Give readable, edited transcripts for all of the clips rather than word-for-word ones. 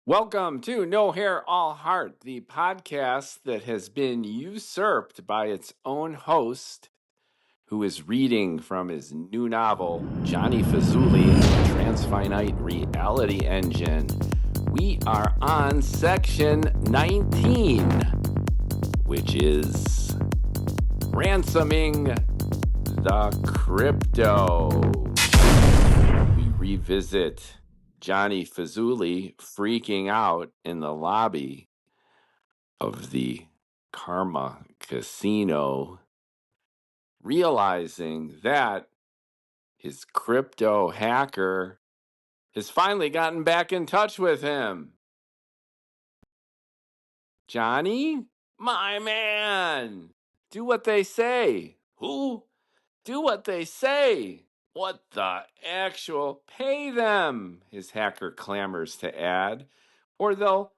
Welcome to No Hair, All Heart, the podcast that has been usurped by its own host, who is reading from his new novel, Jonnie Fazoolie, Transfinite Reality Engine. We are on section 19, which is Ransoming the Crypto. We revisit Jonnie Fazoolie freaking out in the lobby of the Karma Casino, realizing that his crypto hacker has finally gotten back in touch with him. Jonnie, my man, do what they say. Who? Do what they say. What the actual? Pay them, his hacker clamors to add, or they'll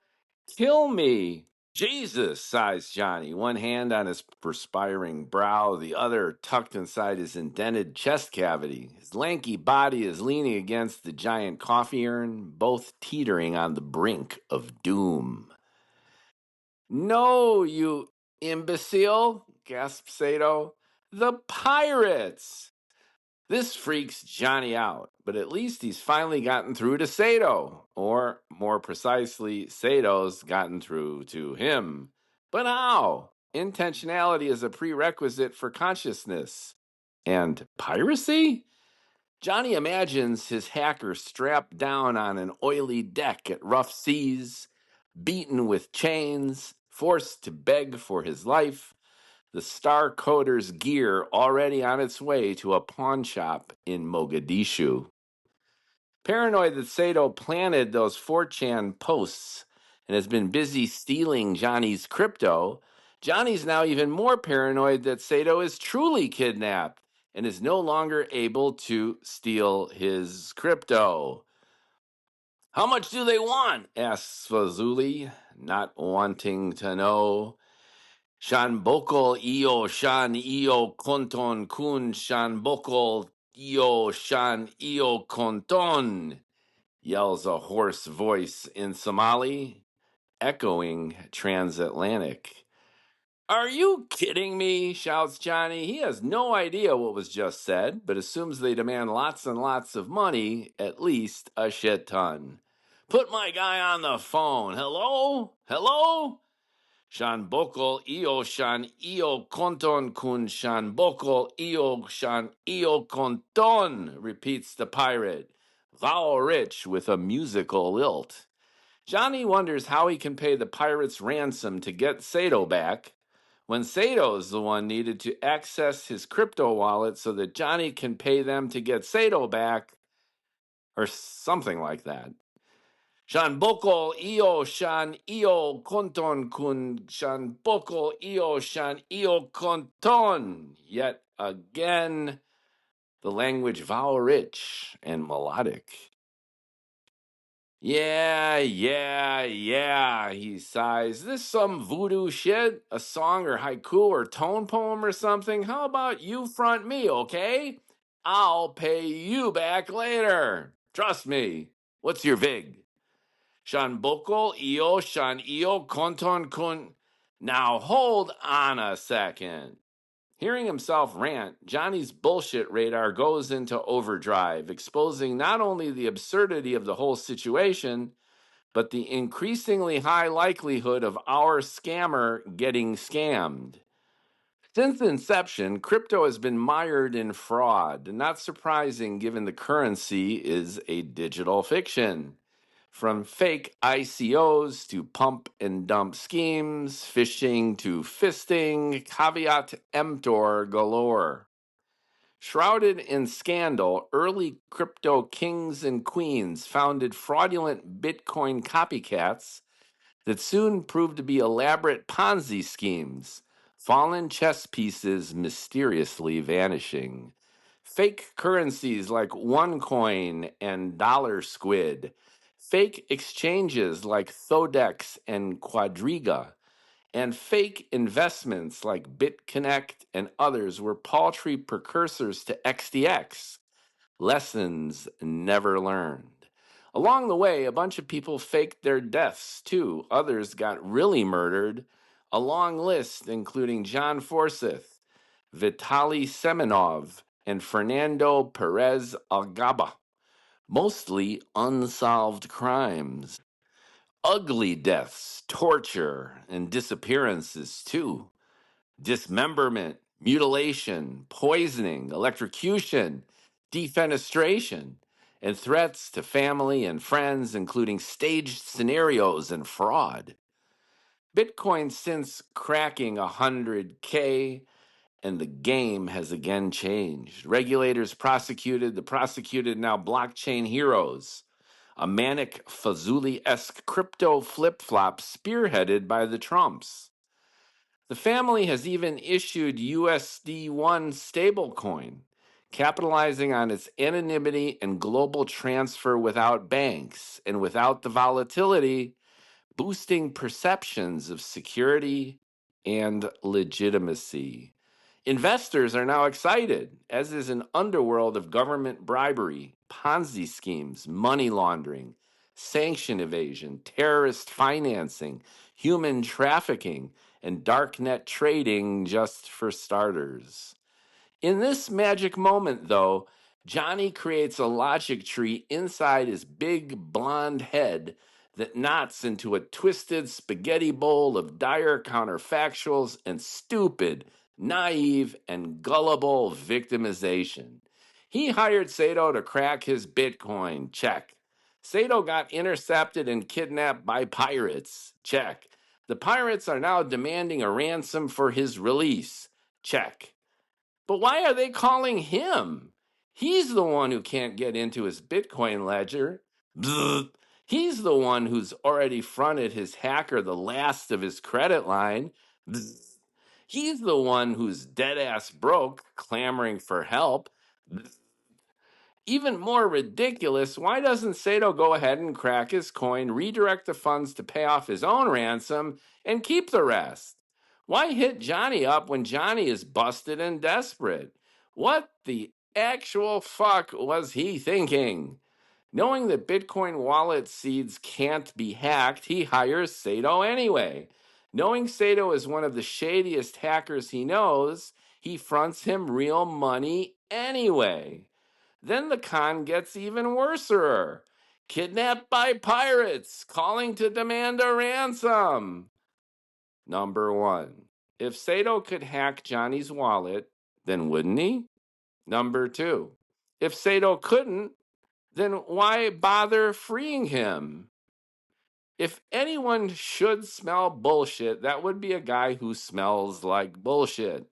kill me. Jesus, sighs Jonnie, one hand on his perspiring brow, the other tucked inside his indented chest cavity. His lanky body is leaning against the giant coffee urn, both teetering on the brink of doom. No, you imbecile, gasps Sato. The pirates! This freaks Jonnie out, but at least he's finally gotten through to Sato. Or, more precisely, Sato's gotten through to him. But how? Intentionality is a prerequisite for consciousness. And piracy? Jonnie imagines his hacker strapped down on an oily deck at rough seas, beaten with chains, forced to beg for his life, the Star Coder's gear already on its way to a pawn shop in Mogadishu. Paranoid that Sato planted those 4chan posts and has been busy stealing Jonnie's crypto, Jonnie's now even more paranoid that Sato is truly kidnapped and is no longer able to steal his crypto. How much do they want? Asks Fazoolie, not wanting to know. Shan bokol io shan io konton kun shan bokol io shan io konton, yells a hoarse voice in Somali, echoing transatlantic. Are you kidding me? Shouts Jonnie. He has no idea what was just said, but assumes they demand lots and lots of money, at least a shit ton. Put my guy on the phone. Hello? Hello? Shan bokol io shan io konton kun shan bokol io shan io konton, repeats the pirate, vow rich with a musical lilt. Jonnie wonders how he can pay the pirate's ransom to get Sato back, when Sato's the one needed to access his crypto wallet so that Jonnie can pay them to get Sato back, or something like that. Shan bokol io shan io konton kun shan bokol io shan io konton. Yet again, the language vow rich and melodic. Yeah, he sighs. This some voodoo shit? A song or haiku or tone poem or something? How about you front me, okay? I'll pay you back later. Trust me. What's your vig? Shan bokol io shan io konton kun. Now hold on a second. Hearing himself rant, Jonnie's bullshit radar goes into overdrive, exposing not only the absurdity of the whole situation, but the increasingly high likelihood of our scammer getting scammed. Since inception, crypto has been mired in fraud, not surprising given the currency is a digital fiction. From fake ICOs to pump and dump schemes, phishing to fisting, caveat emptor galore. Shrouded in scandal, early crypto kings and queens founded fraudulent Bitcoin copycats that soon proved to be elaborate Ponzi schemes, fallen chess pieces mysteriously vanishing. Fake currencies like OneCoin and Dollar Squid, fake exchanges like Thodex and Quadriga, and fake investments like BitConnect and others were paltry precursors to XTX. Lessons never learned. Along the way, a bunch of people faked their deaths too. Others got really murdered. A long list, including John Forsyth, Vitaly Semenov, and Fernando Perez Algaba. Mostly unsolved crimes. Ugly deaths, torture, and disappearances too. Dismemberment, mutilation, poisoning, electrocution, defenestration, and threats to family and friends, including staged scenarios and fraud. Bitcoin since cracking 100K, and the game has again changed. Regulators prosecuted the prosecuted now blockchain heroes. A manic Fazoolie-esque crypto flip-flop spearheaded by the Trumps. The family has even issued USD1 stablecoin, capitalizing on its anonymity and global transfer without banks and without the volatility, boosting perceptions of security and legitimacy. Investors are now excited, as is an underworld of government bribery, Ponzi schemes, money laundering, sanction evasion, terrorist financing, human trafficking, and darknet trading, just for starters. In this magic moment, though, Jonnie creates a logic tree inside his big blonde head that knots into a twisted spaghetti bowl of dire counterfactuals and stupid, naive, and gullible victimization. He hired Sato to crack his Bitcoin. Check. Sato got intercepted and kidnapped by pirates. Check. The pirates are now demanding a ransom for his release. Check. But why are they calling him? He's the one who can't get into his Bitcoin ledger. Bzz. He's the one who's already fronted his hacker the last of his credit line. Bzz. He's the one who's dead ass broke, clamoring for help. Bzz. Even more ridiculous, why doesn't Sato go ahead and crack his coin, redirect the funds to pay off his own ransom, and keep the rest? Why hit Jonnie up when Jonnie is busted and desperate? What the actual fuck was he thinking? Knowing that Bitcoin wallet seeds can't be hacked, he hires Sato anyway. Knowing Sato is one of the shadiest hackers he knows, he fronts him real money anyway. Then the con gets even worser. Kidnapped by pirates, calling to demand a ransom. Number one, if Sato could hack Jonnie's wallet, then wouldn't he? Number two, if Sato couldn't, then why bother freeing him? If anyone should smell bullshit, that would be a guy who smells like bullshit.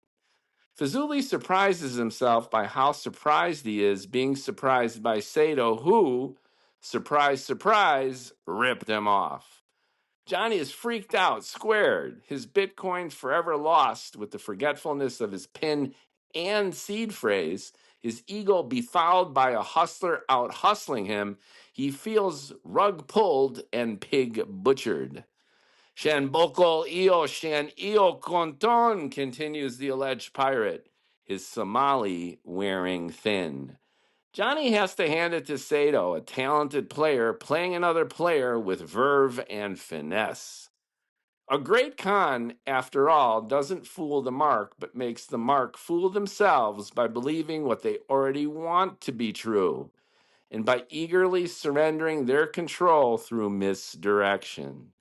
Fazoolie surprises himself by how surprised he is being surprised by Sato, who, surprise, surprise, ripped him off. Jonnie is freaked out, squared, his Bitcoin forever lost with the forgetfulness of his PIN and seed phrase, his ego befouled by a hustler out hustling him. He feels rug pulled and pig butchered. Shan bokol io, shan io konton, continues the alleged pirate, his Somali wearing thin. Jonnie has to hand it to Sato, a talented player playing another player with verve and finesse. A great con, after all, doesn't fool the mark, but makes the mark fool themselves by believing what they already want to be true, and by eagerly surrendering their control through misdirection.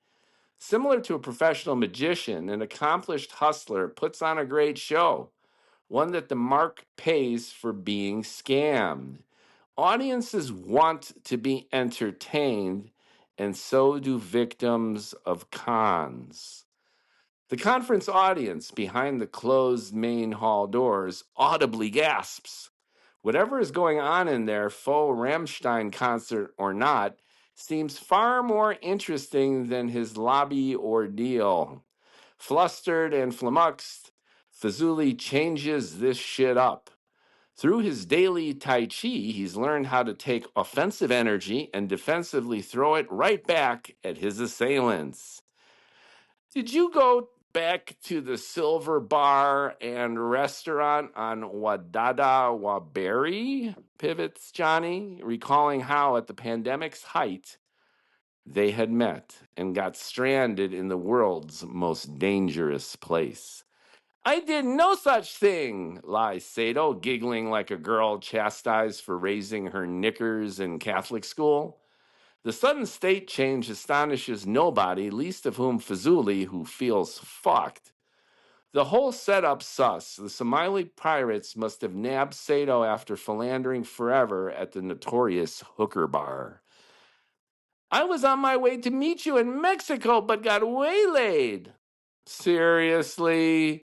Similar to a professional magician, an accomplished hustler puts on a great show, one that the mark pays for being scammed. Audiences want to be entertained, and so do victims of cons. The conference audience behind the closed main hall doors audibly gasps. Whatever is going on in there, faux Rammstein concert or not, seems far more interesting than his lobby ordeal. Flustered and flummoxed, Fazoolie changes this shit up. Through his daily Tai Chi, he's learned how to take offensive energy and defensively throw it right back at his assailants. Did you go Back to the Silver Bar and Restaurant on Wadada Waberi, pivots Jonnie, recalling how at the pandemic's height, they had met and got stranded in the world's most dangerous place. I did no such thing, lies Sato, giggling like a girl chastised for raising her knickers in Catholic school. The sudden state change astonishes nobody, least of whom Fazoolie, who feels fucked. The whole setup sus. The Somali pirates must have nabbed Sato after philandering forever at the notorious hooker bar. I was on my way to meet you in Mexico, but got waylaid. Seriously?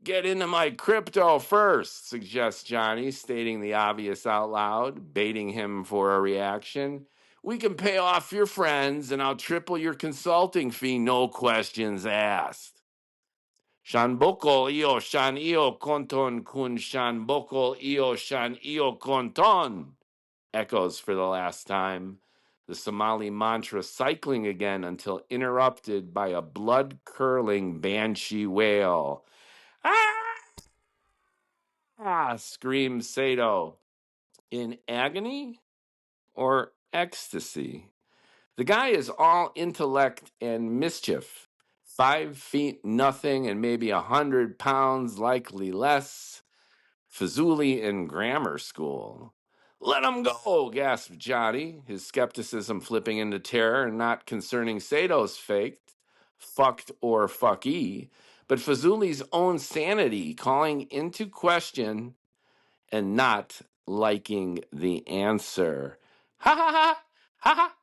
Get into my crypto first, suggests Jonnie, stating the obvious out loud, baiting him for a reaction. We can pay off your friends, and I'll triple your consulting fee, no questions asked. Shan bokol io shan io konton kun shan bokol io shan io konton, echoes for the last time, the Somali mantra cycling again until interrupted by a blood-curdling banshee wail. Ah! Screams Sato. In agony or ecstasy? The guy is all intellect and mischief. 5 feet nothing and maybe 100 pounds, likely less. Fazoolie in grammar school. Let him go, gasped Jonnie, his skepticism flipping into terror, not concerning Sato's fucked or fucky, but Fazoolie's own sanity calling into question and not liking the answer. Ha ha ha! Ha ha!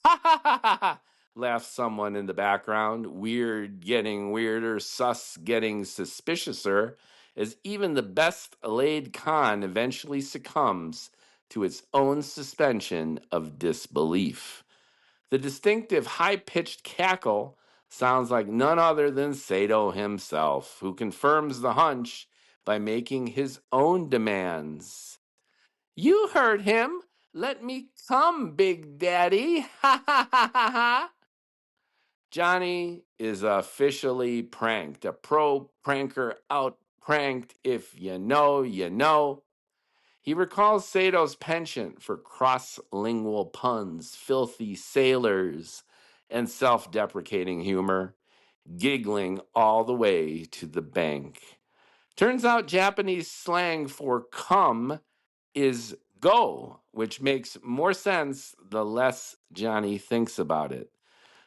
Ha ha ha ha ha! Laughs someone in the background, weird getting weirder, sus getting suspiciouser, as even the best laid con eventually succumbs to its own suspension of disbelief. The distinctive high-pitched cackle sounds like none other than Sato himself, who confirms the hunch by making his own demands. You heard him. Let me come, Big Daddy. Ha ha ha ha ha. Jonnie is officially pranked. A pro pranker out pranked. If you know, you know. He recalls Sato's penchant for cross-lingual puns, filthy sailors, and self-deprecating humor, giggling all the way to the bank. Turns out Japanese slang for come is go, which makes more sense the less Jonnie thinks about it.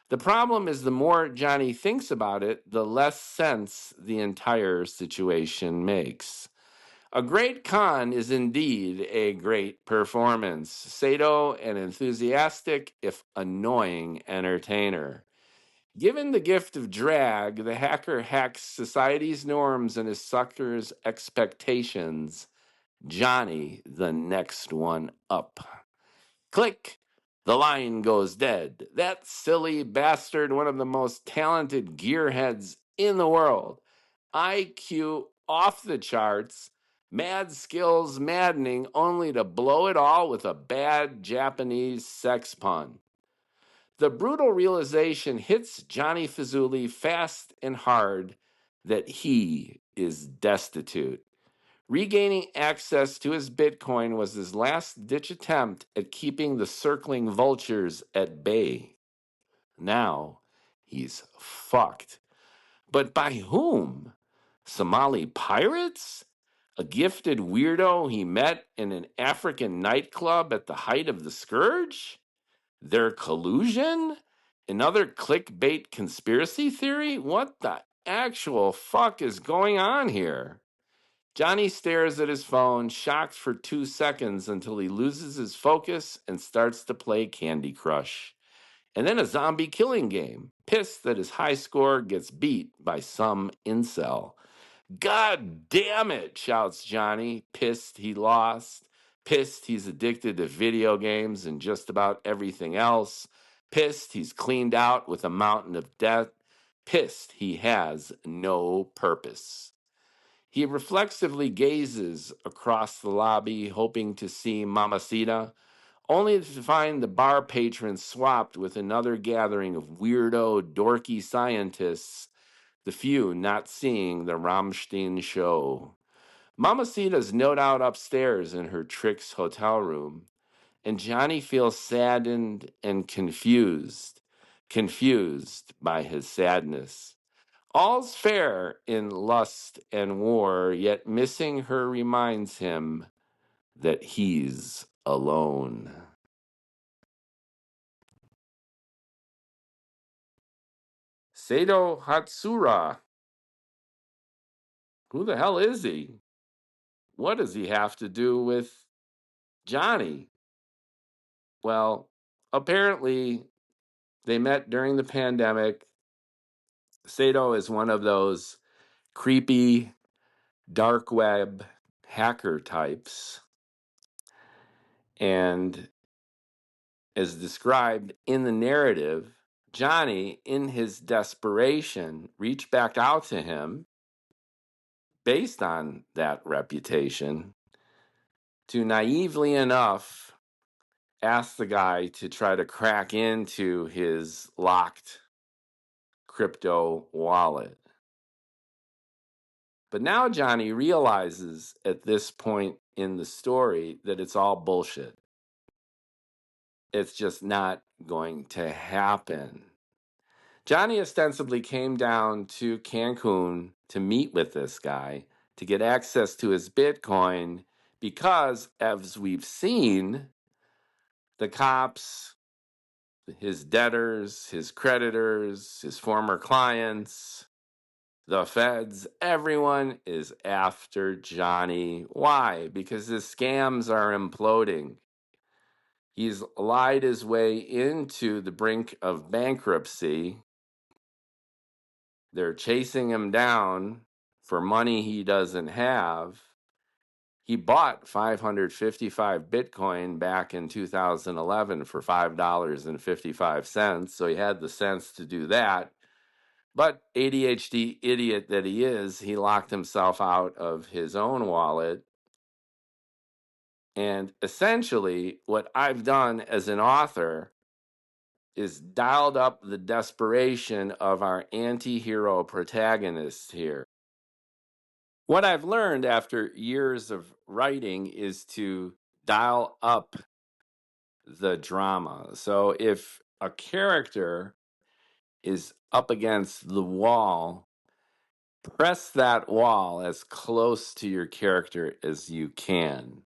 The problem is the more Jonnie thinks about it, the less sense the entire situation makes. A great con is indeed a great performance. Sato, an enthusiastic, if annoying, entertainer. Given the gift of drag, the hacker hacks society's norms and his sucker's expectations. Jonnie, the next one up. Click! The line goes dead. That silly bastard, one of the most talented gearheads in the world. IQ off the charts, mad skills maddening, only to blow it all with a bad Japanese sex pun. The brutal realization hits Jonnie Fazoolie fast and hard that he is destitute. Regaining access to his Bitcoin was his last-ditch attempt at keeping the circling vultures at bay. Now, he's fucked. But by whom? Somali pirates? A gifted weirdo he met in an African nightclub at the height of the scourge? Their collusion? Another clickbait conspiracy theory? What the actual fuck is going on here? Jonnie stares at his phone, shocked for 2 seconds until he loses his focus and starts to play Candy Crush. And then a zombie killing game, pissed that his high score gets beat by some incel. God damn it, shouts Jonnie, pissed he lost, pissed he's addicted to video games and just about everything else, pissed he's cleaned out with a mountain of debt, pissed he has no purpose. He reflexively gazes across the lobby, hoping to see Mamacita, only to find the bar patron swapped with another gathering of weirdo, dorky scientists the few not seeing the Rammstein show. Mamacita's no doubt upstairs in her Trix hotel room, and Jonnie feels saddened and confused by his sadness. All's fair in lust and war, yet missing her reminds him that he's alone. Sato Hatsura. Who the hell is he? What does he have to do with Jonnie? Well, apparently they met during the pandemic. Sato is one of those creepy dark web hacker types. And as described in the narrative, Jonnie, in his desperation, reached back out to him based on that reputation to naively enough ask the guy to try to crack into his locked crypto wallet. But now Jonnie realizes at this point in the story that it's all bullshit. It's just not going to happen. Jonnie ostensibly came down to Cancun to meet with this guy to get access to his Bitcoin because, as we've seen, the cops, his debtors, his creditors, his former clients, the feds, everyone is after Jonnie. Why? Because his scams are imploding. He's lied his way into the brink of bankruptcy. They're chasing him down for money he doesn't have. He bought 555 Bitcoin back in 2011 for $5.55, so he had the sense to do that. But ADHD idiot that he is, he locked himself out of his own wallet. And essentially, what I've done as an author is dialed up the desperation of our anti-hero protagonist here. What I've learned after years of writing is to dial up the drama. So if a character is up against the wall, press that wall as close to your character as you can.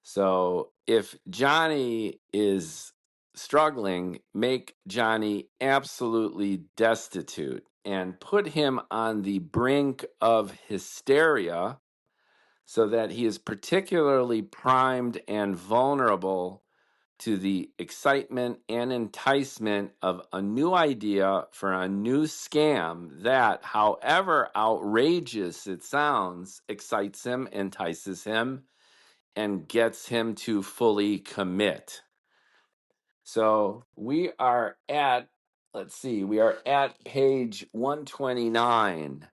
So if Jonnie is struggling, make Jonnie absolutely destitute and put him on the brink of hysteria so that he is particularly primed and vulnerable to the excitement and enticement of a new idea for a new scam that, however outrageous it sounds, excites him, entices him, and gets him to fully commit. So we are at, we are at page 129.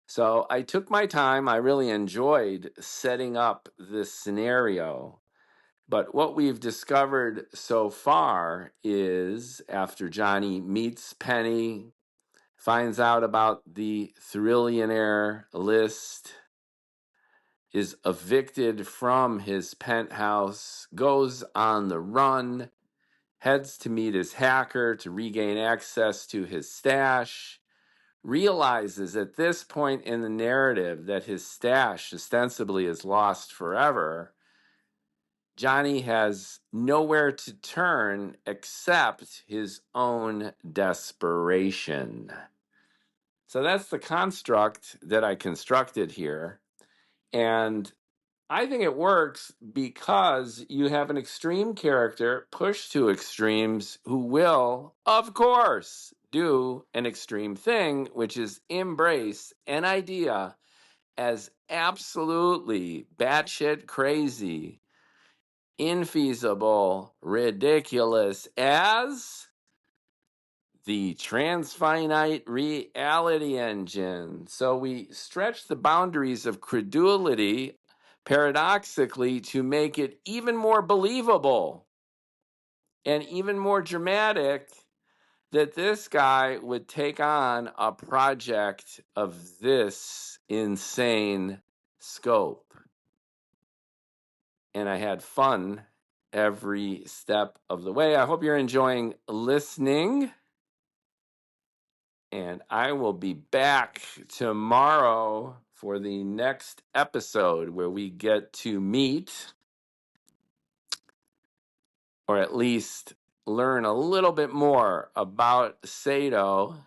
So I took my time. I really enjoyed setting up this scenario. But what we've discovered so far is after Jonnie meets Penny, finds out about the trillionaire list, is evicted from his penthouse, goes on the run, heads to meet his hacker to regain access to his stash, realizes at this point in the narrative that his stash ostensibly is lost forever. Jonnie has nowhere to turn except his own desperation. So that's the construct that I constructed here. And I think it works because you have an extreme character pushed to extremes who will, of course, do an extreme thing, which is embrace an idea as absolutely batshit crazy, infeasible, ridiculous as the Transfinite reality engine. So we stretch the boundaries of credulity paradoxically to make it even more believable and even more dramatic that this guy would take on a project of this insane scope. And I had fun every step of the way. I hope you're enjoying listening. And I will be back tomorrow for the next episode where we get to meet, or at least learn a little bit more about Sato.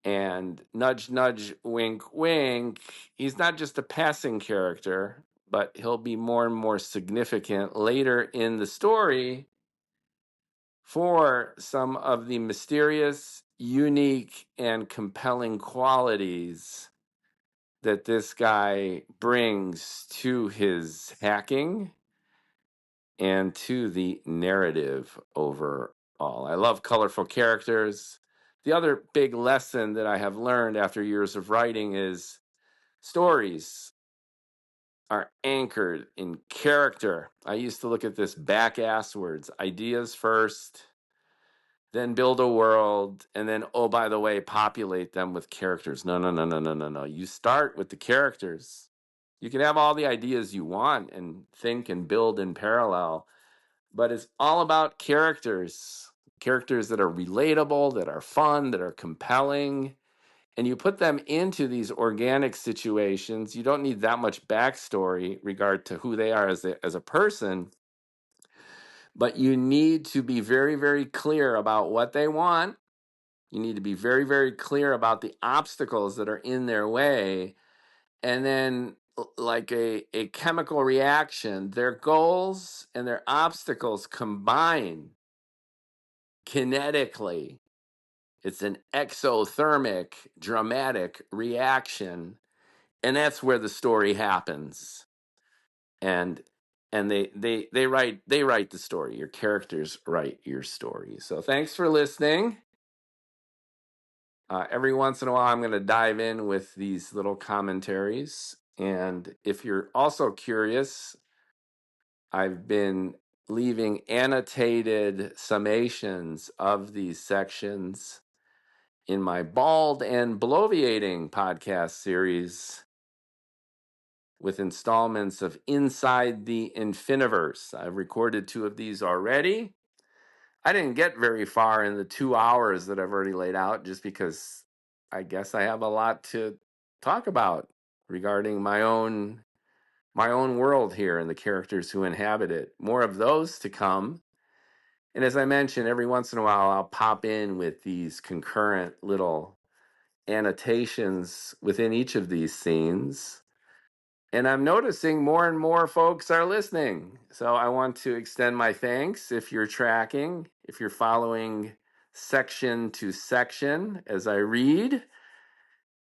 And nudge, nudge, wink, wink, he's not just a passing character, but he'll be more and more significant later in the story for some of the mysterious, unique, and compelling qualities that this guy brings to his hacking and to the narrative overall. I love colorful characters. The other big lesson that I have learned after years of writing is stories are anchored in character. I used to look at this back-ass words, ideas first, then build a world, and then, oh, by the way, populate them with characters. No, no, no, no, no, no, no. You start with the characters. You can have all the ideas you want and think and build in parallel, but it's all about characters. Characters that are relatable, that are fun, that are compelling. And you put them into these organic situations. You don't need that much backstory regard to who they are as a person, but you need to be very, very clear about what they want. You need to be very, very clear about the obstacles that are in their way. And then, like a chemical reaction, their goals and their obstacles combine kinetically. It's an exothermic, dramatic reaction. And that's where the story happens. And they write the story. Your characters write your story. So thanks for listening. Every once in a while, I'm going to dive in with these little commentaries. And if you're also curious, I've been leaving annotated summations of these sections in my Bald and Bloviating podcast series with installments of Inside the Infiniverse. I've recorded 2 of these already. I didn't get very far in the 2 hours that I've already laid out just because I guess I have a lot to talk about regarding my own world here and the characters who inhabit it. More of those to come. And as I mentioned, every once in a while I'll pop in with these concurrent little annotations within each of these scenes. And I'm noticing more and more folks are listening. So I want to extend my thanks if you're tracking, if you're following section to section as I read.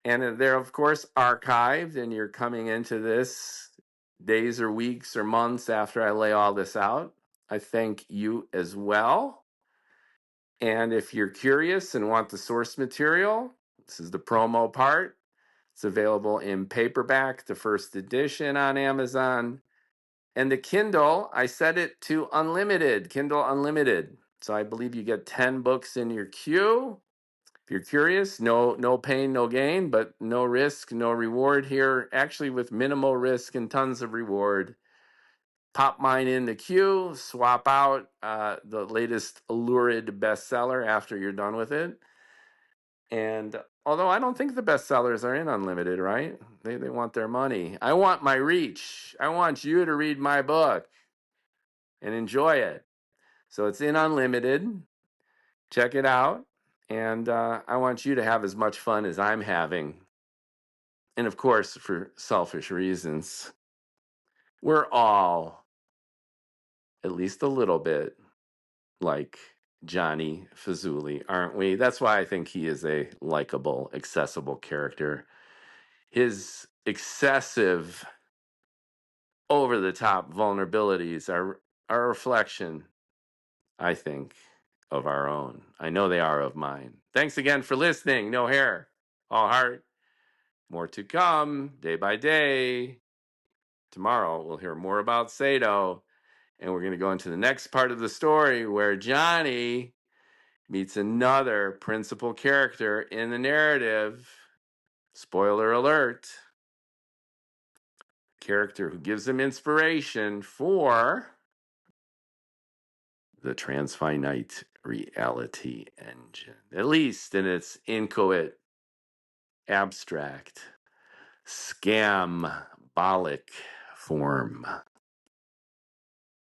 And they're, of course, archived, and you're coming into this days or weeks or months after I lay all this out. I thank you as well. And if you're curious and want the source material, this is the promo part. It's available in paperback, the first edition on Amazon. And the Kindle, I set it to unlimited, Kindle Unlimited. So I believe you get 10 books in your queue. If you're curious, no pain, no gain, but no risk, no reward here. Actually, with minimal risk and tons of reward. Pop mine in the queue, swap out the latest lurid bestseller after you're done with it. And although I don't think the bestsellers are in unlimited, right? They want their money. I want my reach. I want you to read my book and enjoy it. So it's in unlimited. Check it out. And I want you to have as much fun as I'm having. And of course, for selfish reasons, we're all, at least a little bit, like Jonnie Fazoolie, aren't we? That's why I think he is a likable, accessible character. His excessive, over-the-top vulnerabilities are a reflection, I think, of our own. I know they are of mine. Thanks again for listening. No hair, all heart. More to come, day by day. Tomorrow, we'll hear more about Sato, and we're going to go into the next part of the story where Jonnie meets another principal character in the narrative. Spoiler alert. Character who gives him inspiration for the Transfinite reality engine, at least in its inchoate, abstract, scambolic form.